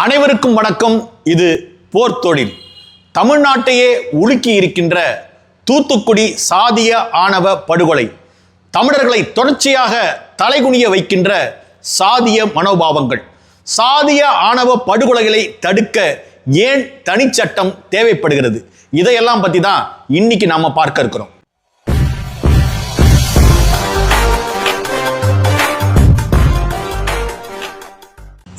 அனைவருக்கும் வணக்கம். இது போர் தொழில். தமிழ்நாட்டையே உலுக்கி இருக்கின்ற தூத்துக்குடி சாதிய ஆணவ படுகொலை, தமிழர்களை தொடர்ச்சியாக தலைகுனிய வைக்கின்ற சாதிய மனோபாவங்கள், சாதிய ஆணவ படுகொலைகளை தடுக்க ஏன் தனிச்சட்டம் தேவைப்படுகிறது, இதையெல்லாம் பத்தி தான் இன்னைக்கு நாம பார்க்க இருக்கிறோம்.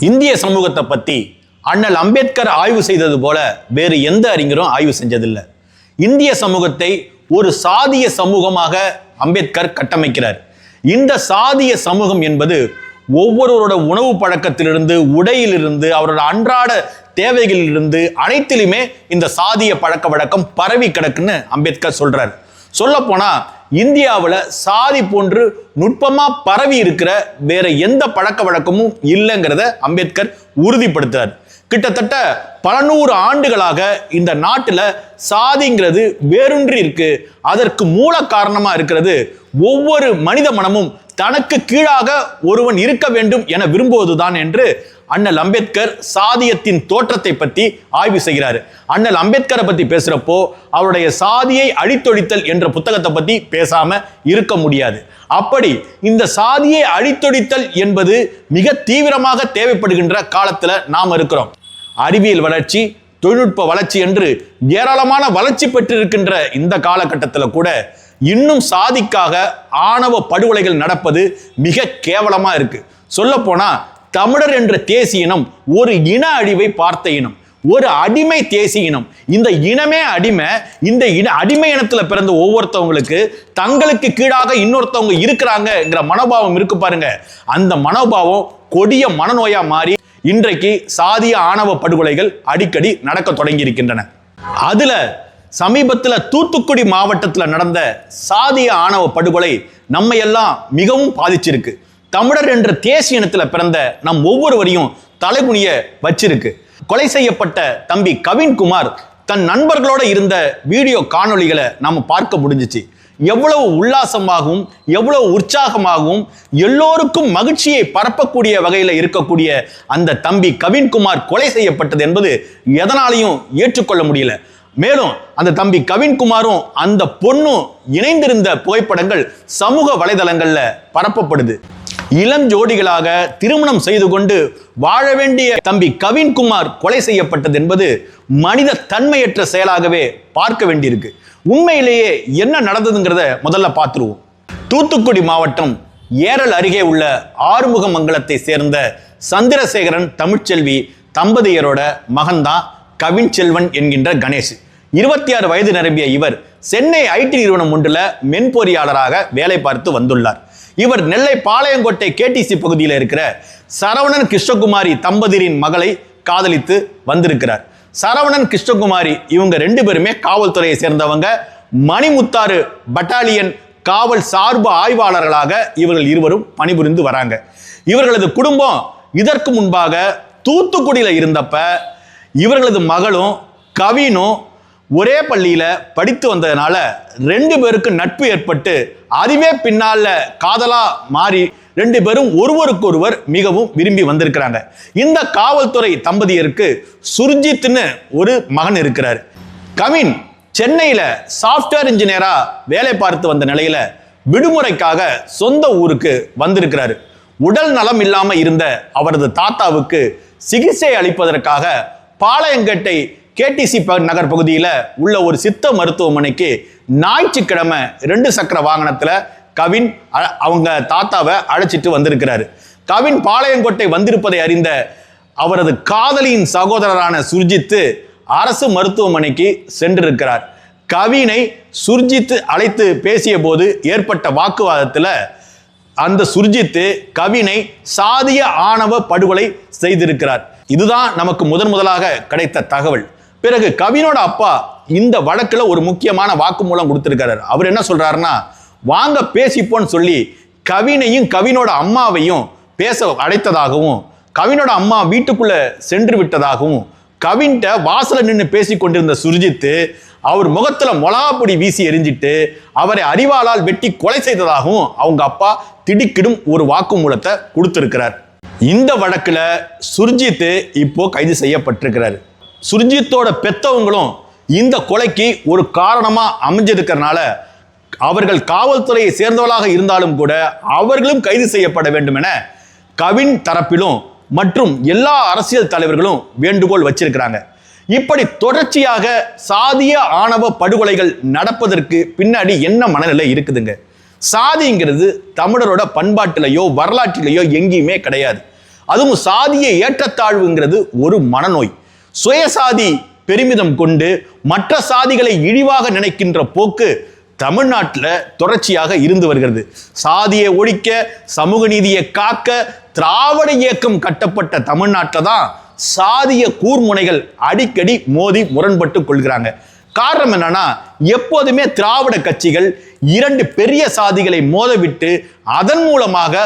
இந்திய சமூகத்தை பத்தி அண்ணல் அம்பேத்கர் ஆய்வு செய்தது போல வேறு எந்த அறிஞரும் ஆய்வு செஞ்சதில்லை. இந்திய சமூகத்தை ஒரு சாதிய சமூகமாக அம்பேத்கர் கட்டமைக்கிறார். இந்த சாதிய சமூகம் என்பது ஒவ்வொருவரோட உணவு பழக்கத்திலிருந்து, உடையிலிருந்து, அவரோட அன்றாட தேவைகளிலிருந்து அனைத்திலுமே இந்த சாதிய பழக்க வழக்கம் பரவி கிடக்குன்னு அம்பேத்கர் சொல்றார். சொல்ல போனா இந்தியாவில் சாதி போன்று நுட்பமா பரவி இருக்கிற வேற எந்த பழக்க வழக்கமும் இல்லைங்கிறத அம்பேத்கர் உறுதிப்படுத்துறார். கிட்டத்தட்ட பல நூறு ஆண்டுகளாக இந்த நாட்டில் சாதிங்கிறது வேரூன்றி இருக்கு. அதற்கு மூல காரணமா இருக்கிறது ஒவ்வொரு மனித மனமும் தனக்கு கீழாக ஒருவன் இருக்க வேண்டும் என விரும்புவதுதான் என்று அண்ணல் அம்பேத்கர் சாதியத்தின் தோற்றத்தை பற்றி ஆய்வு செய்கிறார். அண்ணல் அம்பேத்கரை பத்தி பேசுறப்போ அவருடைய சாதியை அழித்தொழித்தல் என்ற புத்தகத்தை பத்தி பேசாம இருக்க முடியாது. அப்படி இந்த சாதியை அழித்தொழித்தல் என்பது மிக தீவிரமாக தேவைப்படுகின்ற காலத்துல நாம் இருக்கிறோம். அறிவியல் வளர்ச்சி, தொழில்நுட்ப வளர்ச்சி என்று ஏராளமான வளர்ச்சி பெற்றிருக்கின்ற இந்த காலகட்டத்தில் கூட இன்னும் சாதிக்காக ஆணவ படுகொலைகள் நடப்பது மிக கேவலமா இருக்கு. சொல்ல போனா தமிழர் என்ற தேசிய இனம் ஒரு இன அழிவை பார்த்த இனம், ஒரு அடிமை தேசிய இனம். இந்த இனமே அடிமை. இந்த அடிமை இனத்துல பிறந்த ஒவ்வொருத்தவங்களுக்கு தங்களுக்கு கீழாக இன்னொருத்தவங்க இருக்கிறாங்கிற மனோபாவம் இருக்கு பாருங்க. அந்த மனோபாவம் கொடிய மனநோயா மாறி இன்றைக்கு சாதிய ஆணவ படுகொலைகள் அடிக்கடி நடக்க தொடங்கி இருக்கின்றன. அதுல சமீபத்தில் தூத்துக்குடி மாவட்டத்தில் நடந்த சாதிய ஆணவ படுகொலை நம்ம எல்லாம் மிகவும் பாதிச்சிருக்கு. தமிழர் என்ற தேசிய இனத்தில் பிறந்த நம் ஒவ்வொருவரையும் தலைகுனிய வச்சிருக்கு. கொலை செய்யப்பட்ட தம்பி கவின்குமார் தன் நண்பர்களோட இருந்த வீடியோ காணொளிகளை நாம பார்க்க முடிஞ்சிச்சு. எவ்வளவு உல்லாசமாகவும் எவ்வளவு உற்சாகமாகவும் எல்லோருக்கும் மகிழ்ச்சியை பரப்பக்கூடிய வகையில் இருக்கக்கூடிய அந்த தம்பி கவின்குமார் கொலை செய்யப்பட்டது என்பது எதனாலையும் ஏற்றுக்கொள்ள முடியல. மேலும் அந்த தம்பி கவின்குமாரும் அந்த பொண்ணும் இணைந்திருந்த புகைப்படங்கள் சமூக வலைதளங்கள்ல பரப்பப்படுது. இளம் ஜோடிகளாக திருமணம் செய்து கொண்டு வாழ வேண்டிய தம்பி கவின்குமார் கொலை செய்யப்பட்டது என்பது மனித தன்மையற்ற செயலாகவே பார்க்க வேண்டியிருக்கு. உண்மையிலேயே என்ன நடந்ததுங்கிறத முதல்ல பார்த்துருவோம். தூத்துக்குடி மாவட்டம் ஏரல் அருகே உள்ள ஆறுமுகமங்கலத்தை சேர்ந்த சந்திரசேகரன் தமிழ்ச்செல்வி தம்பதியரோட மகன்தான் கவின் செல்வன் என்கின்ற கணேஷ். 26 வயது நிரம்பிய இவர் சென்னை ஐடி நிறுவனம் ஒன்றில் மென்பொறியாளராக வேலை பார்த்து வந்துள்ளார். இவர் நெல்லை பாளையங்கோட்டை கேடிசி பகுதியில் இருக்கிற சரவணன் கிருஷ்ணகுமாரி தம்பதியரின் மகளை காதலித்து வந்திருக்கிறார். சரவணன் கிருஷ்ணகுமாரி இவங்க ரெண்டு பேருமே காவல்துறையை சேர்ந்தவங்க. மணிமுத்தாறு பட்டாலியன் காவல் சார்பு ஆய்வாளர்களாக இவர்கள் இருவரும் பணிபுரிந்து வராங்க. இவர்களது குடும்பம் இதற்கு முன்பாக தூத்துக்குடியில இருந்தப்ப இவர்களது மகளும் கவினும் ஒரே பள்ளியில படித்து வந்ததுனால ரெண்டு பேருக்கு நட்பு ஏற்பட்டு அதுவே பின்னால காதலா மாறி ரெண்டு பேரும் ஒருவருக்கொருவர் மிகவும் விரும்பி வந்திருக்கிறாங்க. இந்த காவல்துறை தம்பதியருக்கு சுர்ஜித்னு ஒரு மகன் இருக்கிறார். கவின் சென்னையில சாப்ட்வேர் இன்ஜினியரா வேலை பார்த்து வந்த நிலையில விடுமுறைக்காக சொந்த ஊருக்கு வந்திருக்கிறாரு. உடல் நலம் இல்லாம இருந்த அவரது தாத்தாவுக்கு சிகிச்சை அளிப்பதற்காக பாளையங்கோட்டை கேடிசி நகர் பகுதியில் உள்ள ஒரு சித்த மருத்துவமனைக்கு ஞாயிற்றுக்கிழமை 2 சக்கர வாகனத்துல கவின் அவங்க தாத்தாவை அழைச்சிட்டு வந்திருக்கிறாரு. கவின் பாளையங்கோட்டை வந்திருப்பதை அறிந்த அவரது காதலியின் சகோதரரான சுர்ஜித் அரசு மருத்துவமனைக்கு சென்றிருக்கிறார். கவினை சுர்ஜித் அழைத்து பேசிய போது ஏற்பட்ட வாக்குவாதத்தில் அந்த சுர்ஜித் கவினை சாதிய ஆணவ படுகொலை செய்திருக்கிறார். இதுதான் நமக்கு முதலாக கிடைத்த தகவல். பிறகு கவினோட அப்பா இந்த வழக்குல ஒரு முக்கியமான வாக்குமூலம் கொடுத்திருக்காரு. அவர் என்ன சொல்றாருன்னா, வாங்க பேசிப்போன்னு சொல்லி கவினையும் கவினோட அம்மாவையும் பேச அழைத்ததாகவும், கவினோட அம்மா வீட்டுக்குள்ள சென்று விட்டதாகவும், கவின்ட்ட வாசல நின்று பேசி கொண்டிருந்த சுர்ஜித் அவர் முகத்துல மொளாப்பொடி வீசி எரிஞ்சிட்டு அவரை அறிவாளால் வெட்டி கொலை செய்ததாகவும் அவங்க அப்பா திடுக்கிடும் ஒரு வாக்குமூலத்தை கொடுத்திருக்கிறார். இந்த வழக்குல சுர்ஜித் இப்போ கைது செய்யப்பட்டிருக்கிறாரு. சுர்ஜித்தோட பெத்தவங்களும் இந்த கொலைக்கு ஒரு காரணமா அமைஞ்சிருக்கிறதுனால அவர்கள் காவல்துறையை சேர்ந்தவர்களாக இருந்தாலும் கூட அவர்களும் கைது செய்யப்பட வேண்டும் என கவின் தரப்பிலும் மற்றும் எல்லா அரசியல் தலைவர்களும் வேண்டுகோள் வச்சிருக்கிறாங்க. இப்படி தொடர்ச்சியாக சாதிய ஆணவ படுகொலைகள் நடப்பதற்கு பின்னாடி என்ன மனநிலை இருக்குதுங்க? சாதிங்கிறது தமிழரோட பண்பாட்டிலேயோ வரலாற்றிலேயோ எங்கேயுமே கிடையாது. அதுவும் சாதிய ஏற்றத்தாழ்வுங்கிறது ஒரு மனநோய். சுயசாதி பெருமிதம் கொண்டு மற்ற சாதிகளை இழிவாக நினைக்கின்ற போக்கு தமிழ்நாட்டில் தொடர்ச்சியாக இருந்து வருகிறது. சாதியை ஒழிக்க, சமூக நீதியை காக்க திராவிட இயக்கம் கட்டப்பட்ட தமிழ்நாட்டில் தான் சாதிய கூர்முனைகள் அடிக்கடி மோதி முரண்பட்டு கொள்கிறாங்க. காரணம் என்னன்னா, எப்போதுமே திராவிட கட்சிகள் இரண்டு பெரிய சாதிகளை மோதவிட்டு அதன் மூலமாக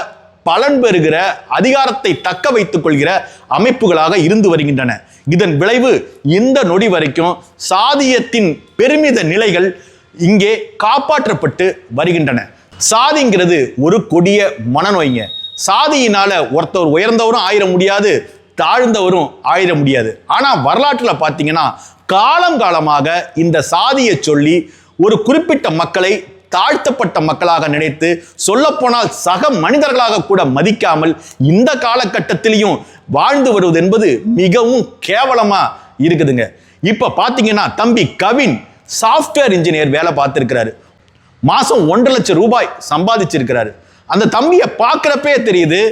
பலன் பெறுகிற அதிகாரத்தை தக்க வைத்துக் கொள்கிற அமைப்புகளாக இருந்து வருகின்றன. இதன் விளைவு இந்த நொடி வரைக்கும் சாதியத்தின் பெருமித நிலைகள் இங்கே காப்பாற்றப்பட்டு வருகின்றன. சாதிங்கிறது ஒரு கொடிய மனநோய்ங்க. சாதியினால ஒருத்தர் உயர்ந்தவரும் ஆயிர முடியாது, தாழ்ந்தவரும் ஆயிர முடியாது. ஆனா வரலாற்றில் பார்த்தீங்கன்னா காலம் காலமாக இந்த சாதியை சொல்லி ஒரு குறிப்பிட்ட மக்களை தாழ்த்தப்பட்ட மக்களாக நினைத்து, சொல்லப்போனால் சக மனிதர்களாக கூட மதிக்காமல் இந்த காலகட்டத்திலையும் வாழ்ந்து வருவது என்பது மிகவும் கேவலமா இருக்குதுங்க. இப்ப பாத்தீங்கன்னா தம்பி கவின் சாஃப்ட்வேர் இன்ஜினியர் வேலை பார்த்திருக்கிறாரு. மாசம் 1.5 லட்சம் ரூபாய் சம்பாதிச்சிருக்கிறாரு. அந்த தம்பியை பார்க்கிறப்பே தெரியுது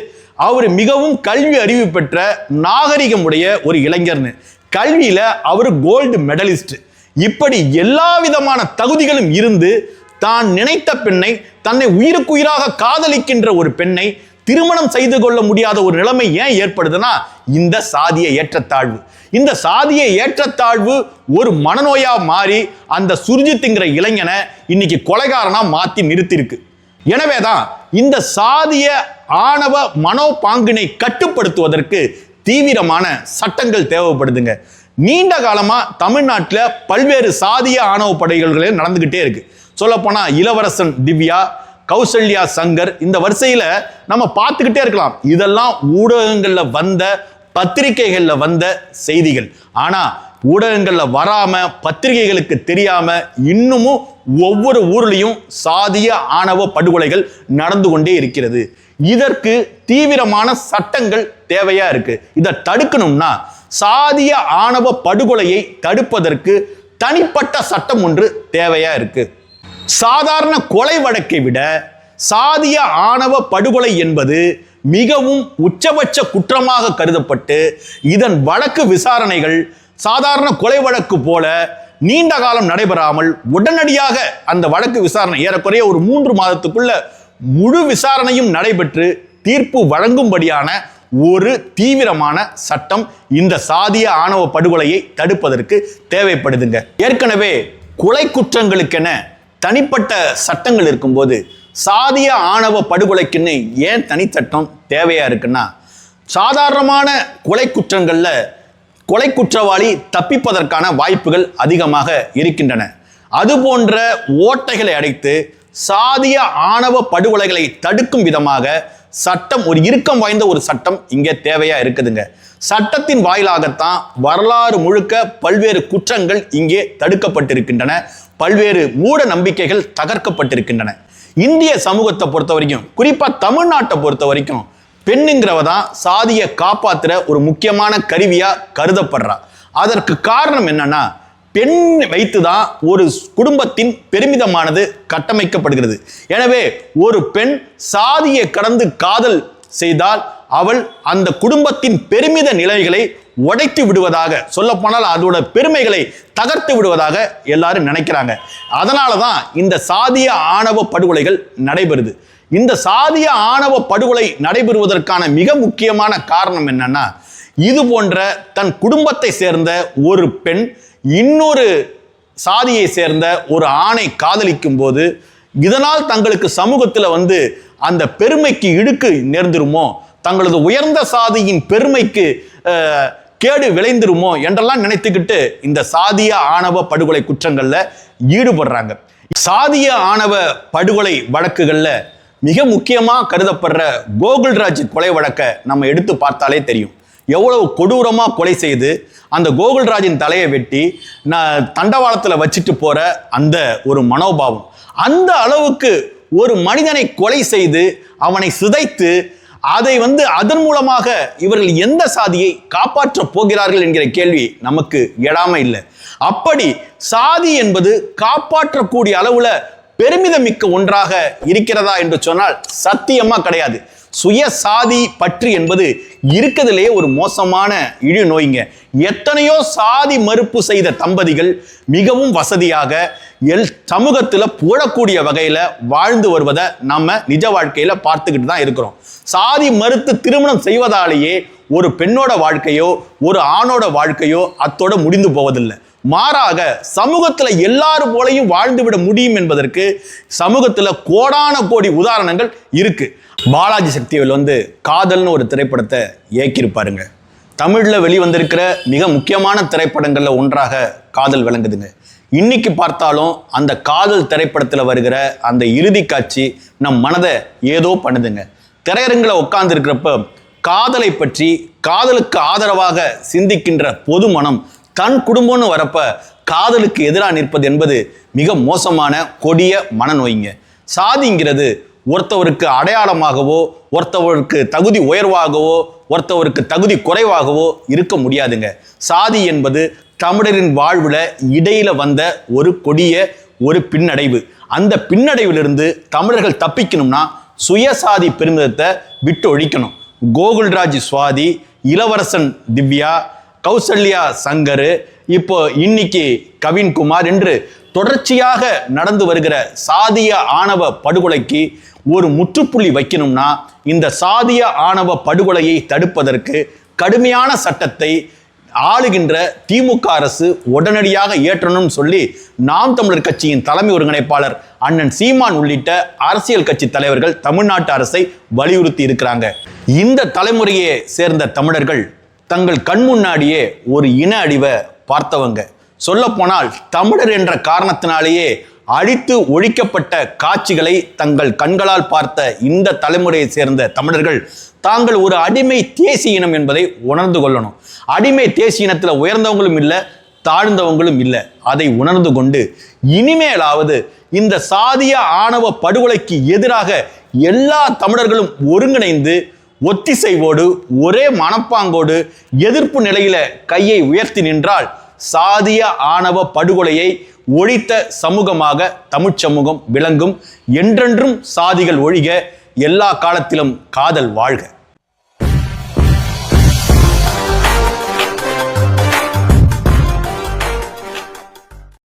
அவர் மிகவும் கல்வி அறிவு பெற்ற நாகரிகமுடைய ஒரு இளைஞர்னு. கல்வியில அவர் கோல்டு மெடலிஸ்ட். இப்படி எல்லா விதமான தகுதிகளும் இருந்து தான் நினைத்த பெண்ணை, தன்னை உயிருக்குயிராக காதலிக்கின்ற ஒரு பெண்ணை திருமணம் செய்து கொள்ள முடியாத ஒரு நிலைமை ஏன் ஏற்படுதுன்னா இந்த சாதிய ஏற்றத்தாழ்வு. இந்த சாதிய ஏற்றத்தாழ்வு ஒரு மனநோயா மாறி அந்த சுர்ஜித்ங்கிற இளைஞனை இன்னைக்கு கொலைகாரனா மாத்தி நிறுத்திருக்கு. எனவேதான் இந்த சாதிய ஆணவ மனோபாங்கினை கட்டுப்படுத்துவதற்கு தீவிரமான சட்டங்கள் தேவைப்படுதுங்க. நீண்ட காலமா தமிழ்நாட்டில் பல்வேறு சாதிய ஆணவ படுகொலைகளே நடந்துகிட்டே இருக்கு. சொல்லப்போனா இளவரசன் திவ்யா, கௌசல்யா சங்கர், இந்த வரிசையில நம்ம பார்த்துக்கிட்டே இருக்கலாம். இதெல்லாம் ஊடகங்கள்ல வந்த, பத்திரிகைகள்ல வந்த செய்திகள். ஆனா ஊடகங்கள்ல வராம, பத்திரிகைகளுக்கு தெரியாம இன்னமும் ஒவ்வொரு ஊர்லயும் சாதிய ஆணவ படுகொலைகள் நடந்து கொண்டே இருக்கிறது. இதற்கு தீவிரமான சட்டங்கள் தேவையா இருக்கு. இதை தடுக்கணும்னா சாதிய ஆணவ படுகொலையை தடுப்பதற்கு தனிப்பட்ட சட்டம் ஒன்று தேவையா இருக்கு. சாதாரண கொலை வழக்கை விட சாதிய ஆணவ படுகொலை என்பது மிகவும் உச்சபட்ச குற்றமாக கருதப்பட்டு இதன் வழக்கு விசாரணைகள் சாதாரண கொலை வழக்கு போல நீண்ட காலம் நடைபெறாமல் உடனடியாக அந்த வழக்கு விசாரணை ஏறக்குறைய ஒரு 3 மாதத்துக்குள்ள முழு விசாரணையும் நடைபெற்று தீர்ப்பு வழங்கும்படியான ஒரு தீவிரமான சட்டம் இந்த சாதிய ஆணவ படுகொலையை தடுப்பதற்கு தேவைப்படுதுங்க. ஏற்கனவே கொலை குற்றங்களுக்கென தனிப்பட்ட சட்டங்கள் இருக்கும்போது சாதிய ஆணவ படுகொலைக்குன்னு ஏன் தனிச்சட்டம் தேவையா இருக்குன்னா, சாதாரணமான கொலை குற்றங்கள்ல கொலை குற்றவாளி தப்பிப்பதற்கான வாய்ப்புகள் அதிகமாக இருக்கின்றன. அது போன்ற ஓட்டைகளை அடைத்து சாதிய ஆணவ படுகொலைகளை தடுக்கும் விதமாக சட்டம், ஒரு இறுக்கம் வாய்ந்த ஒரு சட்டம் இங்கே தேவையா இருக்குதுங்க. சட்டத்தின் வாயிலாகத்தான் வரலாறு முழுக்க பல்வேறு குற்றங்கள் இங்கே தடுக்கப்பட்டிருக்கின்றன, பல்வேறு மூட நம்பிக்கைகள் தகர்க்கப்பட்டிருக்கின்றன. இந்திய சமூகத்தை பொறுத்த வரைக்கும், குறிப்பா தமிழ்நாட்டை பொறுத்த வரைக்கும், பெண்ணுங்கிறவ தான் சாதியை காப்பாற்றுற ஒரு முக்கியமான கருவியா கருதப்படுறா. அதற்கு காரணம் என்னன்னா, பெண் வைத்துதான் ஒரு குடும்பத்தின் பெருமிதமானது கட்டமைக்கப்படுகிறது. எனவே ஒரு பெண் சாதியை கடந்து காதல் செய்தால் அவள் அந்த குடும்பத்தின் பெருமித நிலைகளை உடைத்து விடுவதாக, சொல்ல போனால் அதோட பெருமைகளை தகர்த்து விடுவதாக எல்லாரும் நினைக்கிறாங்க. அதனால தான் இந்த சாதிய ஆணவ படுகொலைகள் நடைபெறுது. இந்த சாதிய ஆணவ படுகொலை நடைபெறுவதற்கான மிக முக்கியமான காரணம் என்னன்னா, இது போன்ற தன் குடும்பத்தை சேர்ந்த ஒரு பெண் இன்னொரு சாதியை சேர்ந்த ஒரு ஆணை காதலிக்கும் போது இதனால் தங்களுக்கு சமூகத்தில் அந்த பெருமைக்கு இழுக்கு நேர்ந்துருமோ, தங்களது உயர்ந்த சாதியின் பெருமைக்கு கேடு விளைந்துருமோ என்றெல்லாம் நினைத்துக்கிட்டு இந்த சாதிய ஆணவ படுகொலை குற்றங்கள்ல ஈடுபடுறாங்க. சாதிய ஆணவ படுகொலை வழக்குகள்ல மிக முக்கியமாக கருதப்படுற கோகுல்ராஜ் கொலை வழக்கை நம்ம எடுத்து பார்த்தாலே தெரியும். எவ்வளவு கொடூரமாக கொலை செய்து அந்த கோகுல்ராஜின் தலையை வெட்டி தண்டவாளத்தில் வச்சுட்டு போகிற அந்த ஒரு மனோபாவம், அந்த அளவுக்கு ஒரு மனிதனை கொலை செய்து அவனை சிதைத்து அதை அதன் மூலமாக இவர்கள் எந்த சாதியை காப்பாற்ற போகிறார்கள் என்கிற கேள்வி நமக்கு எழாம இல்லை. அப்படி சாதி என்பது காப்பாற்றக்கூடிய அளவுல பெருமிதமிக்க ஒன்றாக இருக்கிறதா என்று சொன்னால் சத்தியமா கிடையாது. சுய சாதி பற்றி என்பது இருக்கிறதுலேயே ஒரு மோசமான இழு நோய்ங்க. எத்தனையோ சாதி மறுப்பு செய்த தம்பதிகள் மிகவும் வசதியாக சமூகத்தில் புகழக்கூடிய வகையில் வாழ்ந்து வருவதை நம்ம நிஜ வாழ்க்கையில் பார்த்துக்கிட்டு தான் இருக்கிறோம். சாதி மறுத்து திருமணம் செய்வதாலேயே ஒரு பெண்ணோட வாழ்க்கையோ ஒரு ஆணோட வாழ்க்கையோ அத்தோட முடிந்து போவதில்லை. மாறாக சமூகத்தில் எல்லாரும் போலையும் வாழ்ந்துவிட முடியும் என்பதற்கு சமூகத்தில் கோடான கோடி உதாரணங்கள் இருக்கு. பாலாஜி சக்திவேல் காதல்னு ஒரு திரைப்படத்தை இயக்கியிருப்பாருங்க. தமிழில் வெளிவந்திருக்கிற மிக முக்கியமான திரைப்படங்களில் ஒன்றாக காதல் விளங்குதுங்க. இன்னைக்கு பார்த்தாலும் அந்த காதல் திரைப்படத்தில் வருகிற அந்த இறுதி காட்சி நம் மனதை ஏதோ பண்ணுதுங்க. திரையரங்கில் உட்கார்ந்து இருக்கிறப்ப காதலை பற்றி காதலுக்கு ஆதரவாக சிந்திக்கின்ற பொது மனம் தன் குடும்பம்னு வரப்ப காதலுக்கு எதிராக நிற்பது என்பது மிக மோசமான கொடிய மனநோய்ங்க. சாதிங்கிறது ஒருத்தவருக்கு அடையாளமாகவோ ஒருத்தவருக்கு தகுதி உயர்வாகவோ ஒருத்தவருக்கு தகுதி குறைவாகவோ இருக்க முடியாதுங்க. சாதி என்பது தமிழரின் வாழ்வில் இடையில வந்த ஒரு கொடிய ஒரு பின்னடைவு. அந்த பின்னடைவிலிருந்து தமிழர்கள் தப்பிக்கணும்னா சுயசாதி பெருமிதத்தை விட்டு ஒழிக்கணும். கோகுல்ராஜ் சுவாதி, இளவரசன் திவ்யா, கௌசல்யா சங்கர், இப்போ இன்னைக்கு கவின்குமார் என்று தொடர்ச்சியாக நடந்து வருகிற சாதிய ஆணவ படுகொலைக்கு ஒரு முற்றுப்புள்ளி வைக்கணும்னா இந்த சாதிய ஆணவ படுகொலையை தடுப்பதற்கு கடுமையான சட்டத்தை ஆளுகின்ற திமுக அரசு உடனடியாக இயற்றணும்னு சொல்லி நாம் தமிழர் கட்சியின் தலைமை ஒருங்கிணைப்பாளர் அண்ணன் சீமான் உள்ளிட்ட அரசியல் கட்சி தலைவர்கள் தமிழ்நாட்டு அரசை வலியுறுத்தி இருக்கிறாங்க. இந்த தலைமுறையை சேர்ந்த தமிழர்கள் தங்கள் கண் முன்னாடியே ஒரு இன அழிவை பார்த்தவங்க. சொல்ல போனால் தமிழர் என்ற காரணத்தினாலேயே அழித்து ஒழிக்கப்பட்ட காட்சிகளை தங்கள் கண்களால் பார்த்த இந்த தலைமுறையை சேர்ந்த தமிழர்கள் தாங்கள் ஒரு அடிமை தேசிய இனம் என்பதை உணர்ந்து கொள்ளணும். அடிமை தேசிய இனத்தில் உயர்ந்தவங்களும் இல்லை, தாழ்ந்தவங்களும் இல்லை. அதை உணர்ந்து கொண்டு இனிமேலாவது இந்த சாதிய ஆணவ படுகொலைக்கு எதிராக எல்லா தமிழர்களும் ஒருங்கிணைந்து ஒத்திசைவோடு ஒரே மனப்பாங்கோடு எதிர்ப்பு நிலையில கையை உயர்த்தி நின்றால் சாதிய ஆணவ படுகொலையை ஒழித்த சமூகமாக தமிழ் சமூகம் விளங்கும். என்றென்றும் சாதிகள் ஒழிக, எல்லா காலத்திலும் காதல் வாழ்க.